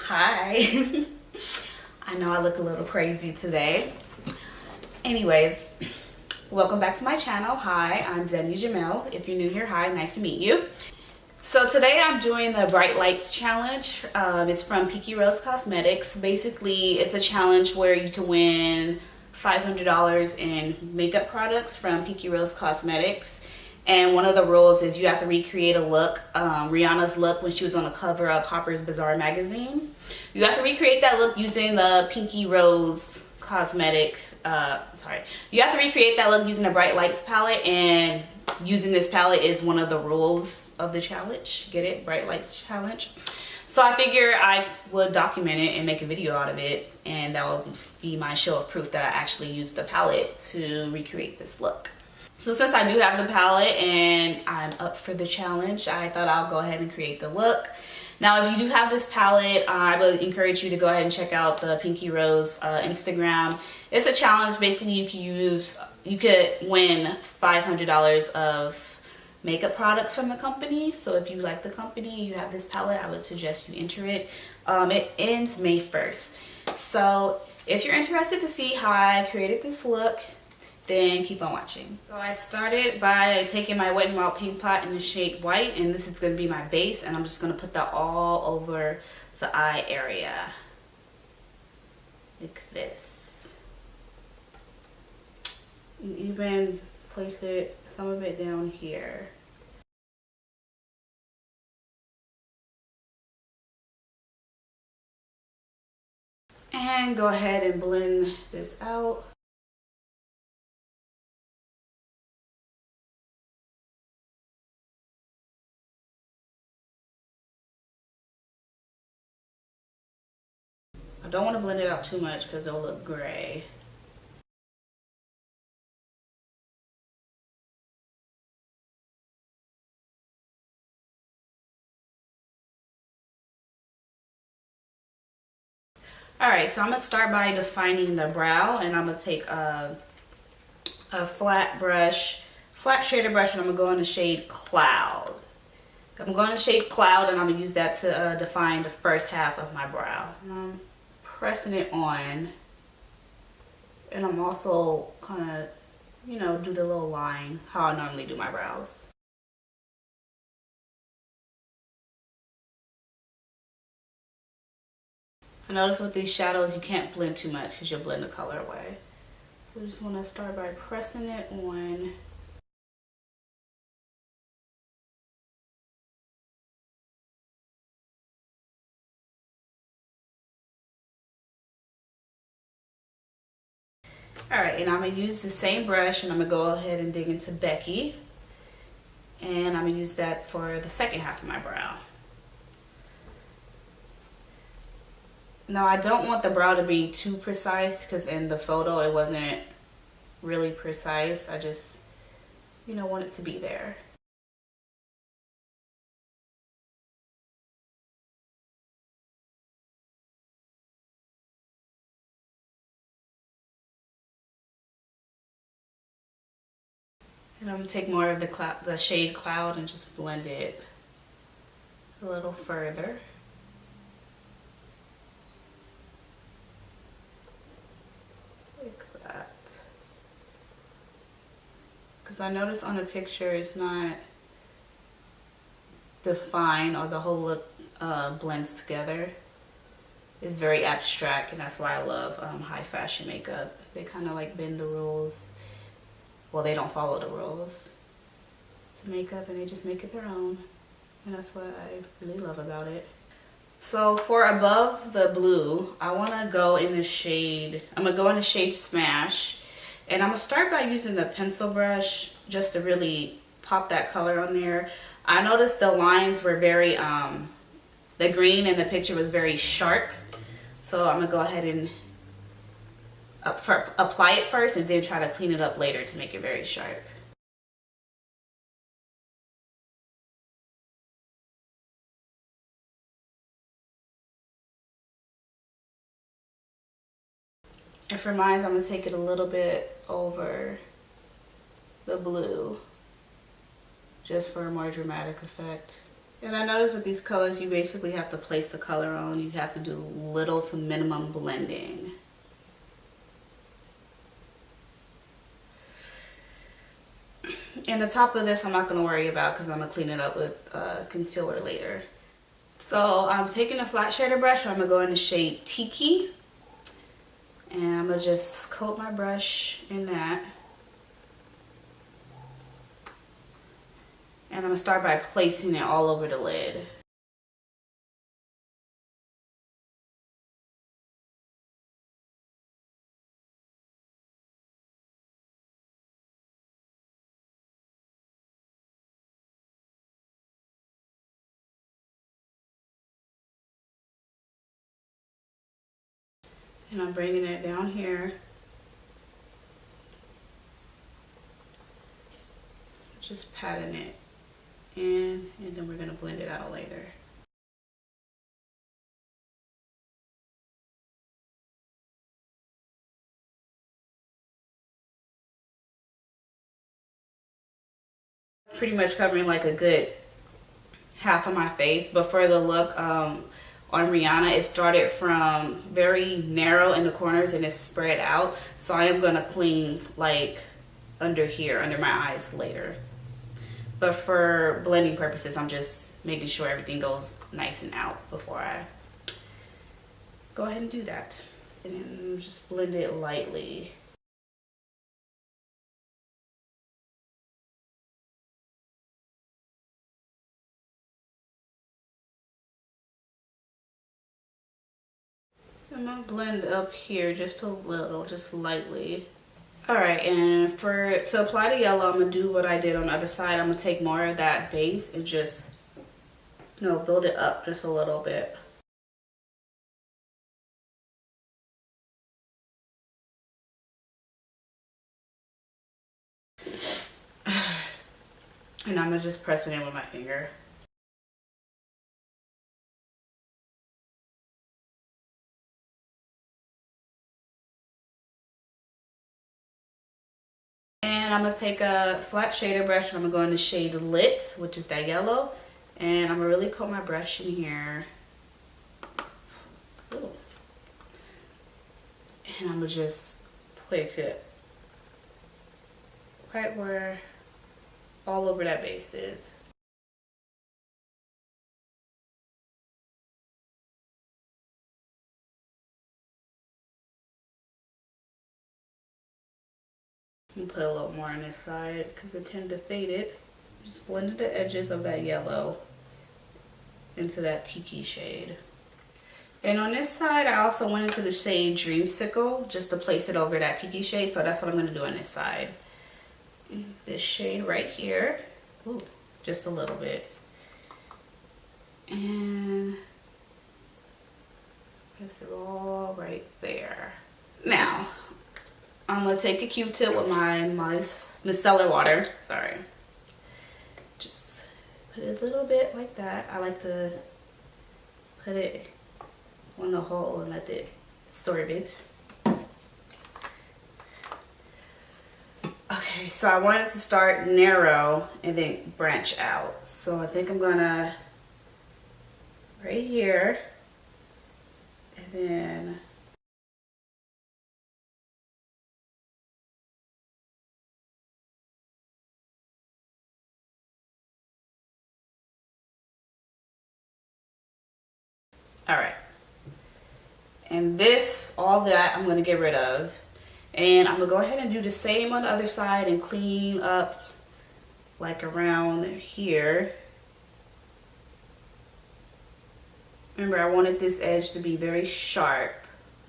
Hi. I know I look a little crazy today. Anyways, welcome back to my channel. Hi, I'm Zenny Jamel. If you're new here, hi, nice to meet you. So today I'm doing the Bright Lights Challenge. It's from Pinky Rose Cosmetics. Basically, it's a challenge where you can win $500 in makeup products from Pinky Rose Cosmetics. And one of the rules is you have to recreate a look, Rihanna's look when she was on the cover of Harper's Bazaar magazine. You have to recreate that look using the Pinky Rose Cosmetic, you have to recreate that look using the Bright Lights palette, and using this palette is one of the rules of the challenge. Get it? Bright Lights Challenge. So I figure I would document it and make a video out of it, and that will be my show of proof that I actually used the palette to recreate this look. So since I do have the palette and I'm up for the challenge, I thought I'll go ahead and create the look. Now, if you do have this palette, I would encourage you to go ahead and check out the Pinky Rose Instagram. It's a challenge. Basically, you could win $500 of makeup products from the company. So if you like the company, you have this palette, I would suggest you enter it. It ends May 1st. So if you're interested to see how I created this look, then keep on watching. So I started by taking my Wet n Wild Pink Pot in the shade White, and this is going to be my base, and I'm just going to put that all over the eye area like this. You even place it, some of it down here. And go ahead and blend this out. I don't want to blend it out too much because it'll look gray. Alright, so I'm going to start by defining the brow, and I'm going to take a flat shader brush, and I'm going to go in the shade Cloud. I'm going to shade Cloud, and I'm going to use that to define the first half of my brow. And I'm pressing it on, and I'm also kind of, do the little line how I normally do my brows. I notice with these shadows you can't blend too much because you'll blend the color away. So I just want to start by pressing it on. Alright, and I'm going to use the same brush, and I'm going to go ahead and dig into Becky. And I'm going to use that for the second half of my brow. Now, I don't want the brow to be too precise because in the photo it wasn't really precise. I just, want it to be there. And I'm going to take more of the shade Cloud and just blend it a little further. Like that. Because I notice on the picture it's not defined, or the whole look blends together. It's very abstract, and that's why I love high fashion makeup. They kind of like bend the rules. Well, they don't follow the rules to makeup, and they just make it their own. And that's what I really love about it. So for above the blue, I want to go in the shade, I'm going to go in the shade Smash. And I'm going to start by using the pencil brush just to really pop that color on there. I noticed the lines were very, the green in the picture was very sharp. So I'm going to go ahead and apply it first, and then try to clean it up later to make it very sharp. And for mine, I'm going to take it a little bit over the blue, just for a more dramatic effect. And I noticed with these colors, you basically have to place the color on. You have to do little to minimum blending. And the top of this I'm not going to worry about because I'm going to clean it up with concealer later. So I'm taking a flat shader brush. I'm going to go in the shade Tiki. And I'm going to just coat my brush in that. And I'm going to start by placing it all over the lid. And I'm bringing it down here. Just patting it in, and then we're going to blend it out later. Pretty much covering like a good half of my face, but for the look on Rihanna, it started from very narrow in the corners and it's spread out. So I am going to clean like under here, under my eyes later. But for blending purposes, I'm just making sure everything goes nice and out before I go ahead and do that. And then just blend it lightly. I'm gonna blend up here just a little, just lightly. Alright, and to apply the yellow, I'm gonna do what I did on the other side. I'm gonna take more of that base and just, build it up just a little bit. And I'm gonna just press it in with my finger. And I'm going to take a flat shader brush and I'm going to go in the shade Lit, which is that yellow. And I'm going to really coat my brush in here. Ooh. And I'm going to just place it right where all over that base is. And put a little more on this side because I tend to fade it. Just blended the edges of that yellow into that Tiki shade. And on this side, I also went into the shade Dreamsicle just to place it over that Tiki shade. So that's what I'm going to do on this side. This shade right here. Ooh, just a little bit. And place it all right there. Now, I'm going to take a Q-tip with my micellar water. Sorry. Just put it a little bit like that. I like to put it on the hole and let it absorb it. Okay, so I wanted to start narrow and then branch out. So I think I'm going to right here and then all right, and all that I'm going to get rid of, and I'm going to go ahead and do the same on the other side and clean up like around here. Remember, I wanted this edge to be very sharp.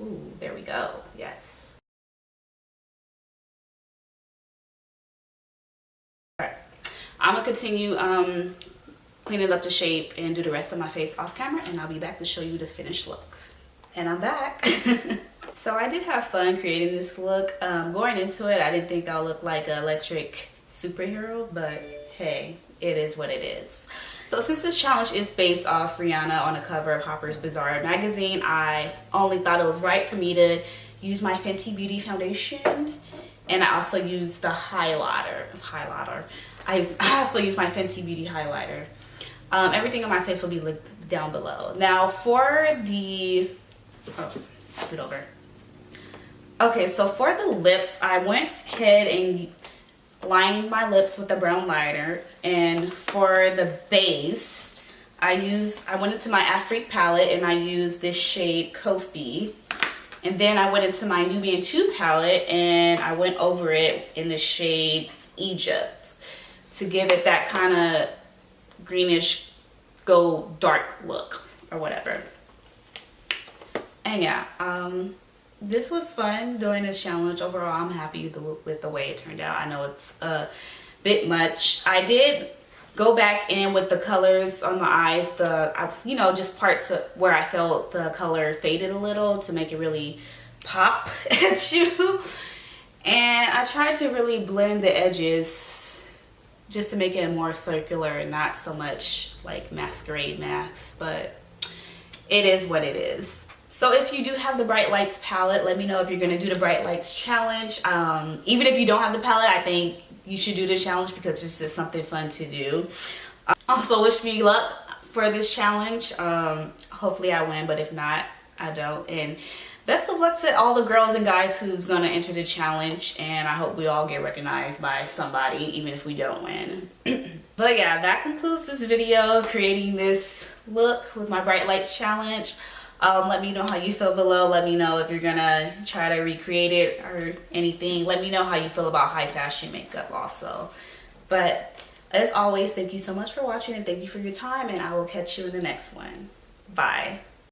Ooh, there we go. Yes. All right, I'm going to continue clean it up to shape and do the rest of my face off camera, and I'll be back to show you the finished look. And I'm back. So I did have fun creating this look. Going into it, I didn't think I'll look like an electric superhero, but hey, it is what it is. So since this challenge is based off Rihanna on the cover of Harper's Bazaar magazine, I only thought it was right for me to use my Fenty Beauty foundation, and I also used the highlighter. I also used my Fenty Beauty highlighter. Everything on my face will be linked down below. Now for the, oh, scoot over. Okay, so for the lips, I went ahead and lined my lips with a brown liner, and for the base, I went into my Afrique palette and I used this shade Kofi, and then I went into my Nubian 2 palette and I went over it in the shade Egypt to give it that kind of greenish go dark look or whatever. And yeah, this was fun doing this challenge. Overall, I'm happy with the way it turned out. I know it's a bit much. I did go back in with the colors on my eyes, you know, just parts where I felt the color faded a little to make it really pop at you. And I tried to really blend the edges just to make it more circular and not so much like masquerade masks, but it is what it is. So if you do have the Bright Lights palette, let me know if you're going to do the Bright Lights challenge. Even if you don't have the palette, I think you should do the challenge because it's just something fun to do. Also, wish me luck for this challenge. Hopefully I win, but if not, I don't. And best of luck to all the girls and guys who's going to enter the challenge. And I hope we all get recognized by somebody, even if we don't win. But yeah, that concludes this video, creating this look with my Bright Lights challenge. Let me know how you feel below. Let me know if you're gonna try to recreate it or anything. Let me know how you feel about high fashion makeup also. But as always, thank you so much for watching and thank you for your time, and I will catch you in the next one. Bye.